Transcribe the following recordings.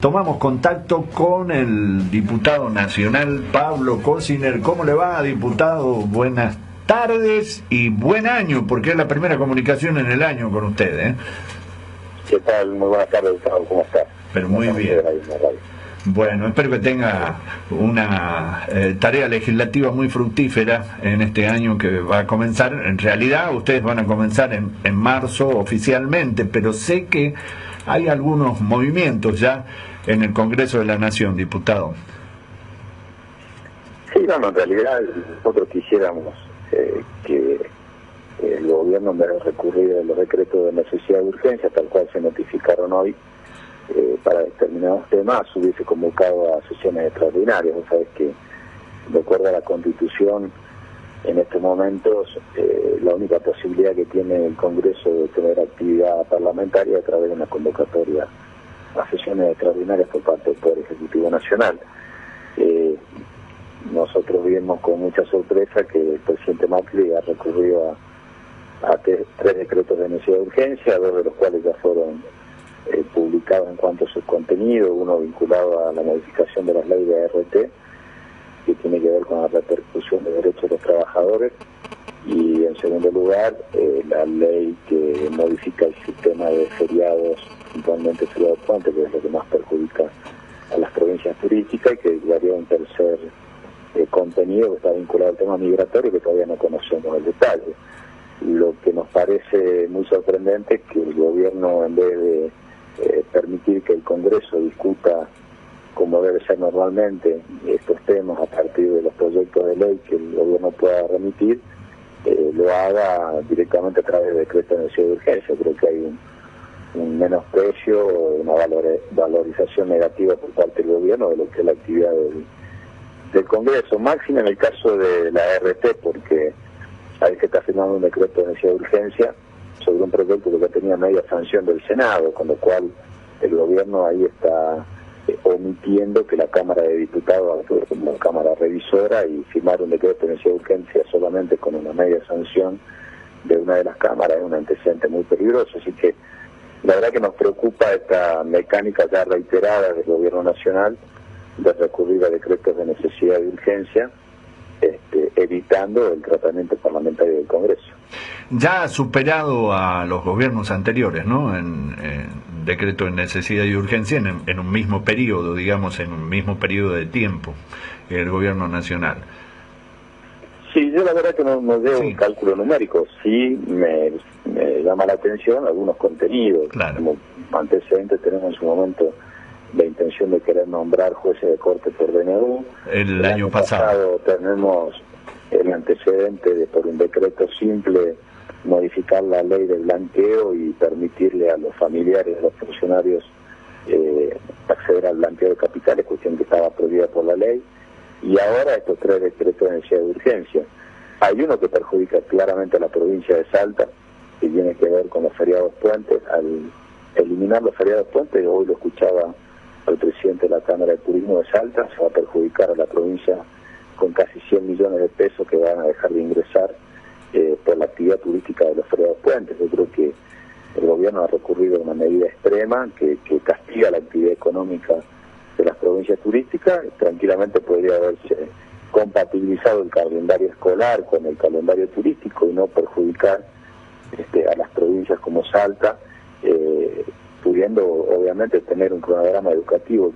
Tomamos contacto con el diputado nacional Pablo Cosiner. ¿Cómo le va, diputado? Buenas tardes y buen año, porque es la primera comunicación en el año con usted, ¿eh? ¿Qué tal? Muy buenas tardes, Gustavo. ¿Cómo estás? Pero muy bien. Bueno, espero que tenga una tarea legislativa muy fructífera en este año que va a comenzar. En realidad, ustedes van a comenzar en marzo oficialmente, pero sé que hay algunos movimientos ya en el Congreso de la Nación, diputado. Sí, no, en realidad nosotros quisiéramos que el gobierno, en vez de recurrir a los decretos de necesidad de urgencia, tal cual se notificaron hoy, para determinados temas, hubiese convocado a sesiones extraordinarias. Vos sabés que, de acuerdo a la Constitución, en estos momentos la única posibilidad que tiene el Congreso de tener actividad parlamentaria es a través de una convocatoria a sesiones extraordinarias por parte del Poder Ejecutivo Nacional. Nosotros vimos con mucha sorpresa que el presidente Macri ha recurrido a tres decretos de necesidad de urgencia, dos de los cuales ya fueron publicados en cuanto a su contenido, uno vinculado a la modificación de las leyes de ART, que tiene que ver con la repercusión de derechos de los trabajadores, y en segundo lugar la ley que modifica el sistema de feriados, puntualmente feriado puente, que es lo que más perjudica a las provincias turísticas, y que daría un tercer contenido que está vinculado al tema migratorio, que todavía no conocemos el detalle. Lo que nos parece muy sorprendente es que el gobierno, en vez de permitir que el Congreso discuta como debe ser normalmente estos temas a partir de los proyectos de ley que el gobierno pueda remitir, lo haga directamente a través de decretos de necesidad de urgencia. Creo que hay un menosprecio, una valorización negativa por parte del gobierno de lo que es la actividad del Congreso, máximo en el caso de la RT, porque sabes que está firmando un decreto de necesidad de urgencia sobre un proyecto que tenía media sanción del Senado, con lo cual el gobierno ahí está omitiendo que la Cámara de Diputados actúe como Cámara revisora y firmar un decreto de necesidad de urgencia solamente con una media sanción de una de las cámaras es un antecedente muy peligroso. Así que la verdad que nos preocupa esta mecánica ya reiterada del gobierno nacional de recurrir a decretos de necesidad de urgencia, evitando el tratamiento parlamentario del Congreso. Ya ha superado a los gobiernos anteriores, ¿no? En decreto de necesidad y urgencia en un mismo periodo, digamos, en un mismo periodo de tiempo, el gobierno nacional. Sí, yo la verdad que no llevo un cálculo numérico, sí me llama la atención algunos contenidos. Claro. Como antecedentes tenemos en su momento la intención de querer nombrar jueces de corte por DNU. El año pasado tenemos el antecedente de, por un decreto simple, modificar la ley del blanqueo y permitirle a los familiares de los funcionarios acceder al blanqueo de capitales, cuestión que estaba prohibida por la ley. Y ahora estos tres decretos de necesidad de urgencia. Hay uno que perjudica claramente a la provincia de Salta, que tiene que ver con los feriados puentes. Al eliminar los feriados puentes, hoy lo escuchaba al presidente de la Cámara de Turismo de Salta, se va a perjudicar a la provincia con casi 100 millones de pesos que van a dejar de ingresar por la actividad turística de los feriados puentes. Yo creo que el gobierno ha recurrido a una medida extrema que castiga la actividad económica de las provincias turísticas. Tranquilamente podría haberse compatibilizado el calendario escolar con el calendario turístico y no perjudicar a las provincias como Salta, pudiendo obviamente tener un cronograma educativo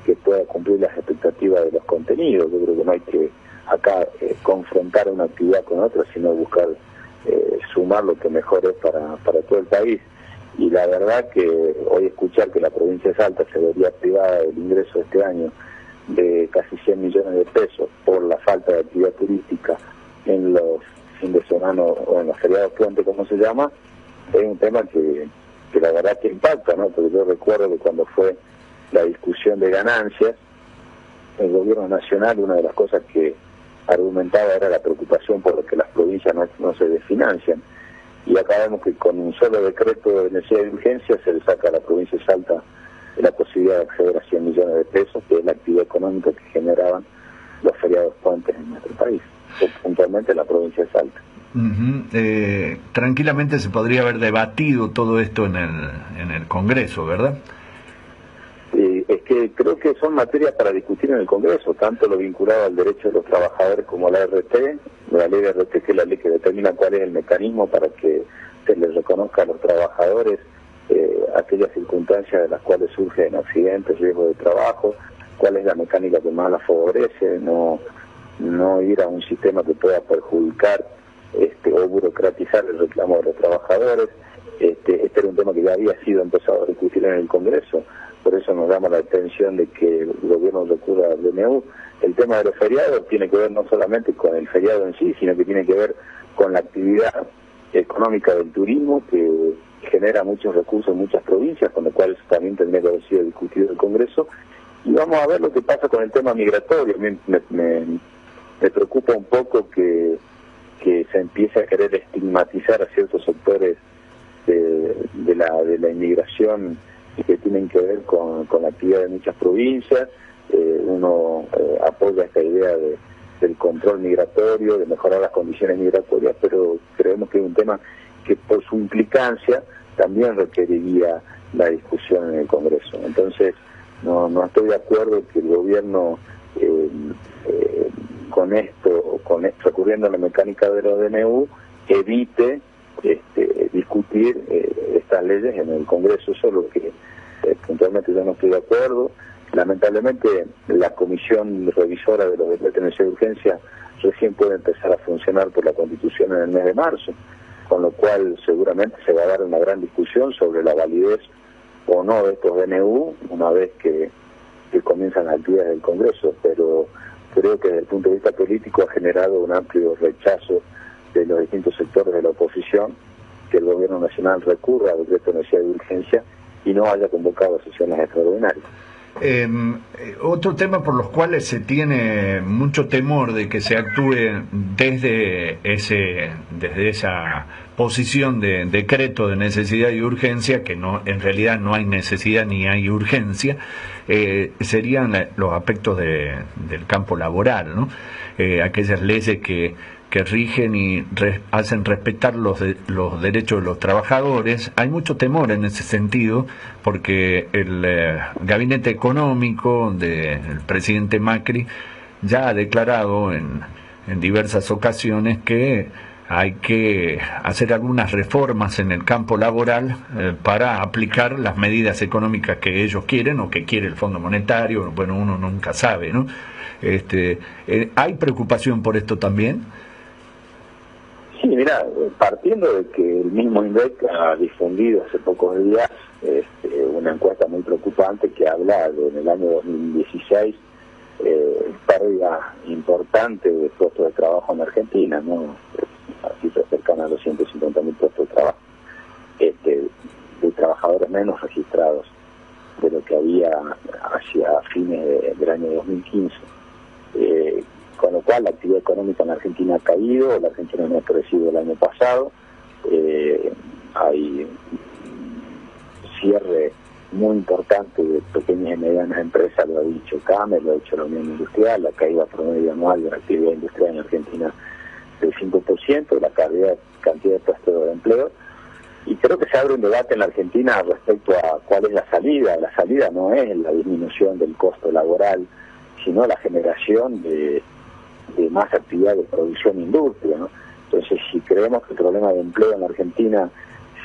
que pueda cumplir las expectativas de los contenidos. Yo creo que no hay que acá confrontar una actividad con otra, sino buscar sumar lo que mejor es para todo el país. Y la verdad que hoy escuchar que la provincia de Salta se vería privada del ingreso este año de casi 100 millones de pesos por la falta de actividad turística en los fines de semana o en los feriados puentes, como se llama, es un tema que la verdad que impacta, ¿no? Porque yo recuerdo que cuando fue la discusión de ganancias, el gobierno nacional, una de las cosas que argumentaba era la preocupación por lo que las provincias no se desfinancian. Y acá vemos que con un solo decreto de necesidad de urgencia se le saca a la provincia de Salta la posibilidad de acceder a 100 millones de pesos, que es la actividad económica que generaban los feriados puentes en nuestro país, puntualmente la provincia de Salta. Tranquilamente se podría haber debatido todo esto en el Congreso, ¿verdad? que creo que son materias para discutir en el Congreso, tanto lo vinculado al derecho de los trabajadores como la RT, la ley de RT, que es la ley que determina cuál es el mecanismo para que se les reconozca a los trabajadores aquellas circunstancias de las cuales surgen accidentes, riesgos de trabajo, cuál es la mecánica que más la favorece, no ir a un sistema que pueda perjudicar o burocratizar el reclamo de los trabajadores. Este era un tema que ya había sido empezado a discutir en el Congreso, por eso nos llama la atención de que el gobierno recurra al DNU. El tema de los feriados tiene que ver no solamente con el feriado en sí, sino que tiene que ver con la actividad económica del turismo, que genera muchos recursos en muchas provincias, con lo cual eso también tendría que haber sido discutido en el Congreso. Y vamos a ver lo que pasa con el tema migratorio. Me preocupa un poco que se empiece a querer estigmatizar a ciertos sectores de la inmigración que tienen que ver con la actividad de muchas provincias. Uno apoya esta idea del control migratorio, de mejorar las condiciones migratorias, pero creemos que es un tema que por su implicancia también requeriría la discusión en el Congreso. Entonces, no estoy de acuerdo que el gobierno con esto, recurriendo a la mecánica de los DNU, evite discutir estas leyes en el Congreso. Eso es lo que puntualmente yo no estoy de acuerdo. Lamentablemente, la comisión revisora de los decretos de necesidad de urgencia recién puede empezar a funcionar por la Constitución en el mes de marzo, con lo cual seguramente se va a dar una gran discusión sobre la validez o no de estos DNU una vez que comienzan las actividades del Congreso, pero creo que desde el punto de vista político ha generado un amplio rechazo de los distintos sectores de la oposición que el Gobierno Nacional recurra al decreto de necesidad de urgencia y no haya convocado sesiones extraordinarias. Otro tema por los cuales se tiene mucho temor de que se actúe desde esa posición de decreto de necesidad y urgencia, que no, en realidad no hay necesidad ni hay urgencia, serían los aspectos del campo laboral, ¿no? Aquellas leyes que rigen y hacen respetar los derechos de los trabajadores. Hay mucho temor en ese sentido, porque el gabinete económico del presidente Macri ya ha declarado en diversas ocasiones que hay que hacer algunas reformas en el campo laboral para aplicar las medidas económicas que ellos quieren o que quiere el Fondo Monetario. Bueno, uno nunca sabe, ¿no? ¿Hay preocupación por esto también? Sí, mira, partiendo de que el mismo INDEC ha difundido hace pocos días una encuesta muy preocupante que habla de en el año 2016 pérdida importante de puestos de trabajo en Argentina, ¿no? Cifras cercanas a los 150.000 puestos de trabajo, de trabajadores menos registrados de lo que había hacia fines del año 2015. Con lo cual la actividad económica en Argentina ha caído, la Argentina no ha crecido el año pasado, hay un cierre muy importante de pequeñas y medianas empresas, lo ha dicho CAME, lo ha dicho la Unión Industrial, la caída promedio anual de la actividad industrial en Argentina del 5%, la cantidad de puestos de empleo, y creo que se abre un debate en la Argentina respecto a cuál es la salida. La salida no es la disminución del costo laboral, sino la generación de más actividad de producción e industria, ¿no? Entonces, si creemos que el problema de empleo en la Argentina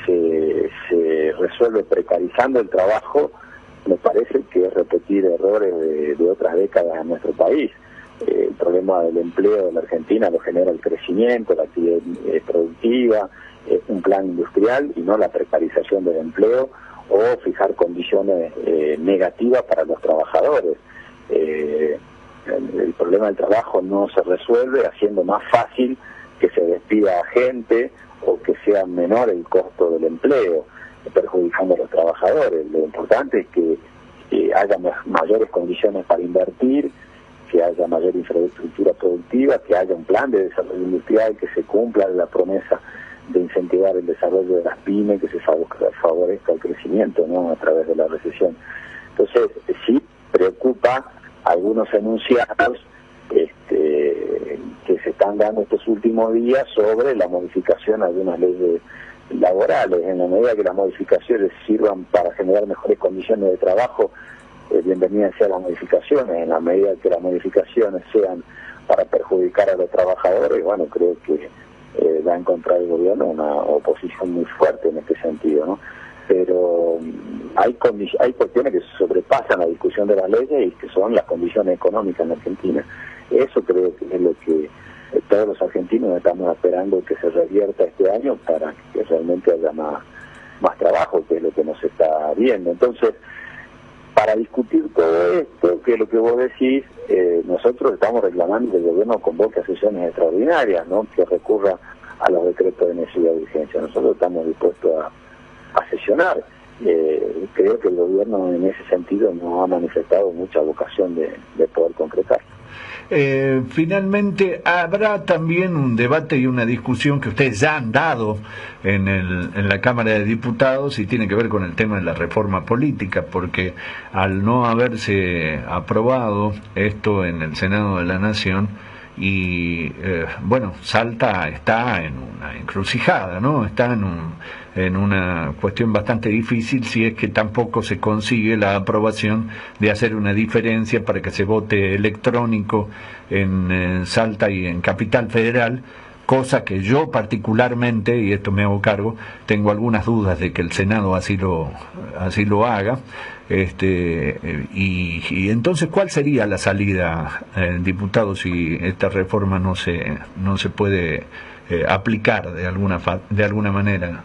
se resuelve precarizando el trabajo, me parece que es repetir errores de otras décadas en nuestro país. El problema del empleo en la Argentina lo genera el crecimiento, la actividad productiva, un plan industrial y no la precarización del empleo o fijar condiciones negativas para los trabajadores. El problema del trabajo no se resuelve haciendo más fácil que se despida a gente o que sea menor el costo del empleo, perjudicando a los trabajadores. Lo importante es que haya mayores condiciones para invertir, que haya mayor infraestructura productiva, que haya un plan de desarrollo industrial, que se cumpla la promesa de incentivar el desarrollo de las pymes, que se favorezca el crecimiento, ¿no?, a través de la recesión. Entonces, sí preocupa algunos enunciados que se están dando estos últimos días sobre la modificación de algunas leyes laborales. En la medida que las modificaciones sirvan para generar mejores condiciones de trabajo bienvenidas sean las modificaciones. En la medida que las modificaciones sean para perjudicar a los trabajadores, bueno, creo que va a encontrar el gobierno una oposición muy fuerte en este sentido, ¿no? Pero hay cuestiones que sobrepasan la discusión de las leyes y que son las condiciones económicas en Argentina. Eso creo que es lo que todos los argentinos estamos esperando que se revierta este año para que realmente haya más trabajo, que es lo que nos está viendo. Entonces, para discutir todo esto, que es lo que vos decís, nosotros estamos reclamando que el gobierno convoque a sesiones extraordinarias, ¿no? Que recurra a los decretos de necesidad de urgencia. Nosotros estamos dispuestos a sesionar. Creo que el gobierno en ese sentido no ha manifestado mucha vocación de poder concretar. Finalmente, habrá también un debate y una discusión que ustedes ya han dado en la Cámara de Diputados y tiene que ver con el tema de la reforma política, porque al no haberse aprobado esto en el Senado de la Nación, y bueno, Salta está en una encrucijada, ¿no? Está en una cuestión bastante difícil si es que tampoco se consigue la aprobación de hacer una diferencia para que se vote electrónico en Salta y en Capital Federal, cosa que yo particularmente, y esto me hago cargo, tengo algunas dudas de que el Senado así lo haga. Y entonces, ¿cuál sería la salida, diputado, si esta reforma no se puede aplicar de alguna manera?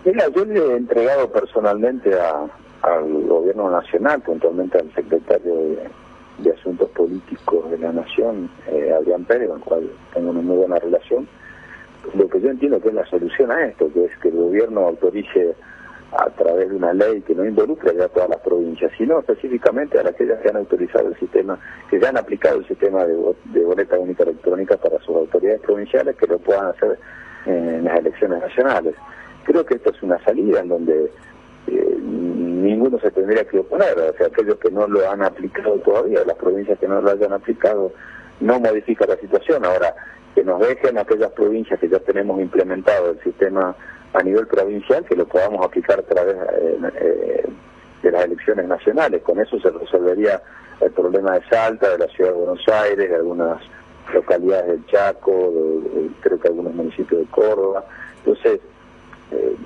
Mira, yo le he entregado personalmente al gobierno nacional, puntualmente al secretario de Asuntos Políticos de la Nación, Adrián Pérez, con el cual tengo una muy buena relación, lo que yo entiendo que es la solución a esto, que es que el gobierno autorice a través de una ley que no involucre ya a todas las provincias, sino específicamente a aquellas que han autorizado el sistema, que ya han aplicado el sistema de boleta única electrónica para sus autoridades provinciales, que lo puedan hacer en las elecciones nacionales. Creo que esta es una salida en donde ninguno se tendría que oponer, o sea, aquellos que no lo han aplicado todavía, las provincias que no lo hayan aplicado, no modifica la situación. Ahora, que nos dejen aquellas provincias que ya tenemos implementado el sistema a nivel provincial, que lo podamos aplicar a través de las elecciones nacionales. Con eso se resolvería el problema de Salta, de la ciudad de Buenos Aires, de algunas localidades del Chaco, creo que algunos municipios de Córdoba. Entonces,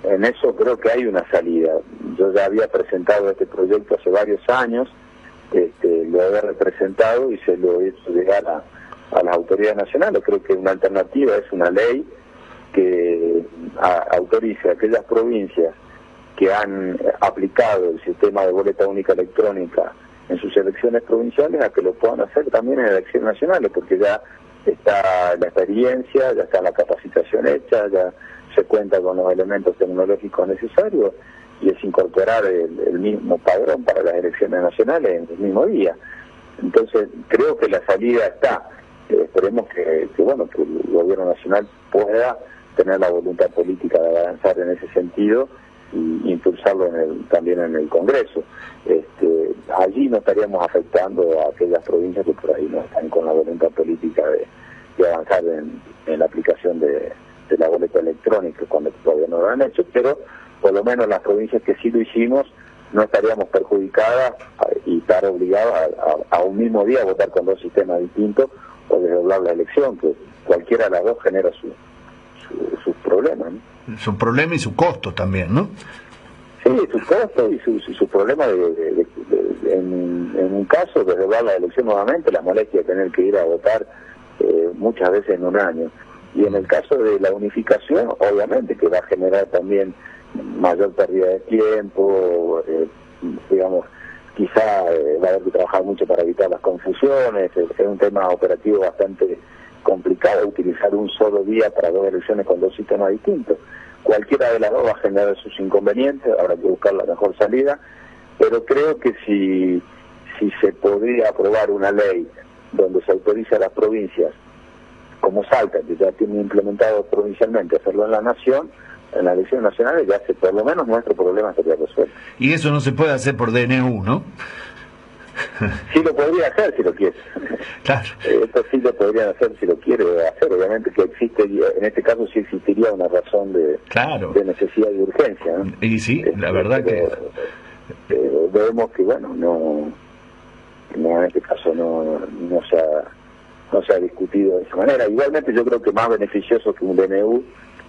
en eso creo que hay una salida. Yo ya había presentado este proyecto hace varios años, lo había representado y se lo he hecho llegar a las autoridades nacionales. Creo que una alternativa es una ley que autorice a aquellas provincias que han aplicado el sistema de boleta única electrónica en sus elecciones provinciales a que lo puedan hacer también en elecciones nacionales, porque ya está la experiencia, ya está la capacitación hecha, ya se cuenta con los elementos tecnológicos necesarios y es incorporar el mismo padrón para las elecciones nacionales en el mismo día. Entonces creo que la salida está. Esperemos que el gobierno nacional pueda tener la voluntad política de avanzar en ese sentido y impulsarlo también en el Congreso. Allí no estaríamos afectando a aquellas provincias que por ahí no están con la voluntad política de avanzar en la aplicación de la boleta electrónica, cuando todavía no lo han hecho, pero por lo menos las provincias que sí lo hicimos no estaríamos perjudicadas y estar obligados a un mismo día a votar con dos sistemas distintos o desdoblar la elección, que cualquiera de las dos genera sus problemas, ¿no? Su problema y su costo también, ¿no? Sí, su costo y su problema en un caso, desdoblar la elección nuevamente, la molestia de tener que ir a votar muchas veces en un año. Y en el caso de la unificación, obviamente que va a generar también mayor pérdida de tiempo, digamos, quizá va a haber que trabajar mucho para evitar las confusiones, es un tema operativo bastante complicado utilizar un solo día para dos elecciones con dos sistemas distintos. Cualquiera de las dos va a generar sus inconvenientes, habrá que buscar la mejor salida, pero creo que si se podría aprobar una ley donde se autoriza a las provincias, como Salta, que ya tiene implementado provincialmente, hacerlo en la Nación, en las elecciones nacionales, ya por lo menos nuestro problema estaría resuelto. Y eso no se puede hacer por DNU, ¿no? Sí lo podría hacer si lo quiere. Claro. Esto sí lo podrían hacer si lo quiere hacer. Obviamente que existe, en este caso sí existiría una razón de necesidad y urgencia, ¿no? Y sí, la verdad que vemos que, bueno, no en este caso no se ha discutido de esa manera. Igualmente yo creo que más beneficioso que un DNU,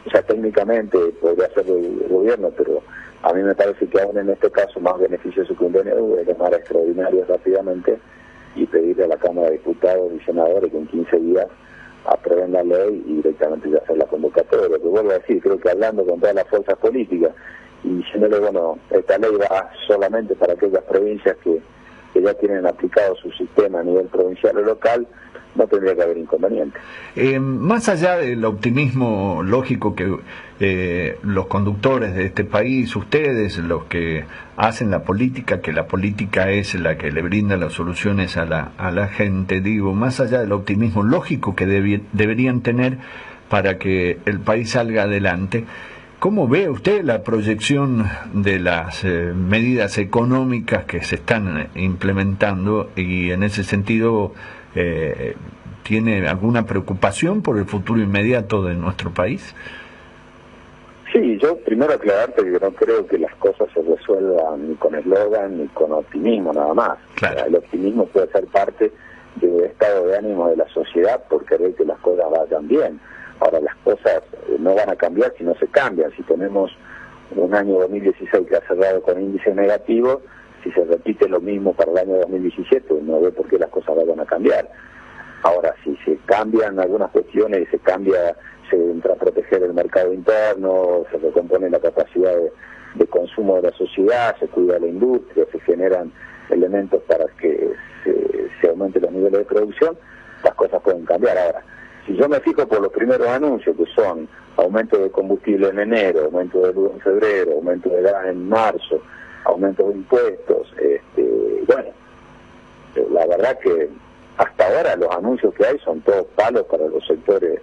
o sea, técnicamente podría ser el gobierno, pero a mí me parece que aún en este caso más beneficioso que un DNU es llamar a extraordinarios rápidamente y pedirle a la Cámara de Diputados y Senadores que en 15 días aprueben la ley y directamente ya hacer la convocatoria. Pero vuelvo a decir, creo que hablando con todas las fuerzas políticas y diciéndole, bueno, esta ley va solamente para aquellas provincias que ya tienen aplicado su sistema a nivel provincial o local, no tendría que haber inconveniente. Más allá del optimismo lógico que los conductores de este país, ustedes, los que hacen la política, que la política es la que le brinda las soluciones a la gente, digo, más allá del optimismo lógico que deberían tener para que el país salga adelante, ¿cómo ve usted la proyección de las medidas económicas que se están implementando y en ese sentido tiene alguna preocupación por el futuro inmediato de nuestro país? Sí, yo primero aclararte que no creo que las cosas se resuelvan ni con eslogan ni con optimismo nada más. Claro. O sea, el optimismo puede ser parte del estado de ánimo de la sociedad por querer que las cosas vayan bien. Ahora, las cosas no van a cambiar si no se cambian. Si tenemos un año 2016 que ha cerrado con índices negativos, si se repite lo mismo para el año 2017, no veo por qué las cosas vayan a cambiar. Ahora, si se cambian algunas cuestiones y se entra a proteger el mercado interno, se recompone la capacidad de consumo de la sociedad, se cuida la industria, se generan elementos para que se aumenten los niveles de producción, las cosas pueden cambiar. Ahora, si yo me fijo por los primeros anuncios, que son aumento de combustible en enero, aumento de luz en febrero, aumento de gas en marzo, aumento de impuestos, bueno, la verdad que hasta ahora los anuncios que hay son todos palos para los sectores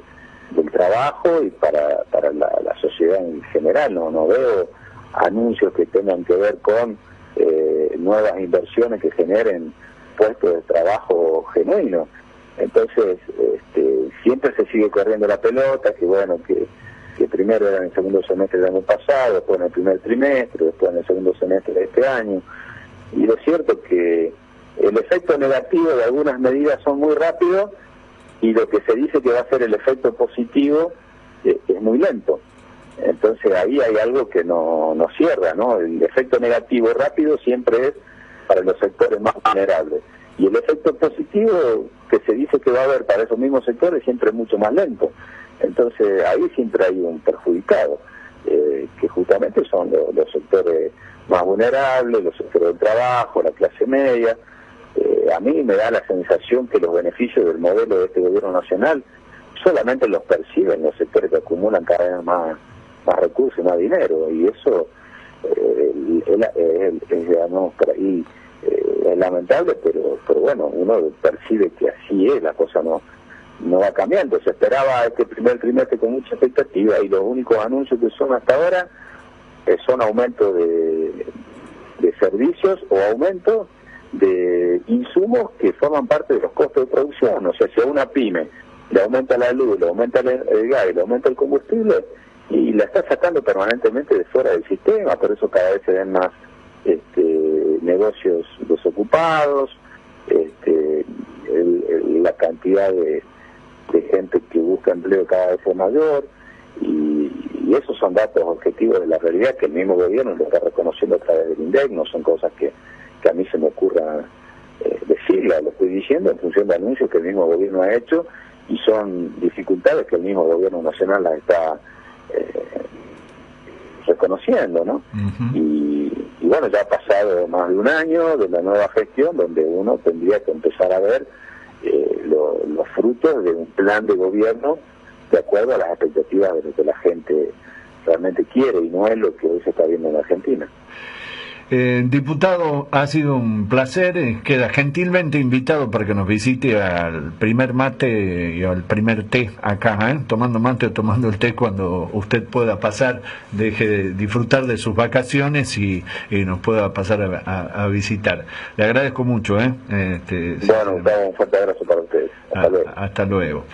del trabajo y para la sociedad en general. No veo anuncios que tengan que ver con nuevas inversiones que generen puestos de trabajo genuinos. Entonces, siempre se sigue corriendo la pelota, que bueno, que primero era en el segundo semestre del año pasado, después en el primer trimestre, después en el segundo semestre de este año. Y lo cierto que el efecto negativo de algunas medidas son muy rápidos y lo que se dice que va a ser el efecto positivo es muy lento. Entonces ahí hay algo que no cierra, ¿no? El efecto negativo rápido siempre es para los sectores más vulnerables. Y el efecto positivo que se dice que va a haber para esos mismos sectores siempre es mucho más lento. Entonces ahí siempre hay un perjudicado, que justamente son los sectores más vulnerables, los sectores del trabajo, la clase media. A mí me da la sensación que los beneficios del modelo de este gobierno nacional solamente los perciben los sectores que acumulan cada vez más recursos y más dinero, y eso digamos, por ahí es lamentable, pero bueno, uno percibe que así es, la cosa no va cambiando. Se esperaba este primer trimestre con mucha expectativa y los únicos anuncios que son hasta ahora son aumentos de servicios o aumentos de insumos que forman parte de los costos de producción. O sea, si a una pyme le aumenta la luz, le aumenta el gas, le aumenta el combustible, y la está sacando permanentemente de fuera del sistema, por eso cada vez se ven más negocios desocupados, la cantidad de gente que busca empleo cada vez es mayor, y esos son datos objetivos de la realidad que el mismo gobierno lo está reconociendo a través del INDEC. No son cosas que a mí se me ocurra decirlas, lo estoy diciendo en función de anuncios que el mismo gobierno ha hecho, y son dificultades que el mismo gobierno nacional las está reconociendo, ¿no? Uh-huh. Y bueno, ya ha pasado más de un año de la nueva gestión, donde uno tendría que empezar a ver los frutos de un plan de gobierno de acuerdo a las expectativas de lo que la gente realmente quiere, y no es lo que hoy se está viendo en Argentina. Diputado, ha sido un placer. Queda gentilmente invitado para que nos visite al primer mate y al primer té acá, tomando mate o tomando el té cuando usted pueda pasar, deje de disfrutar de sus vacaciones y nos pueda pasar a visitar. Le agradezco mucho. Bueno, un fuerte abrazo para ustedes. Hasta luego. Hasta luego.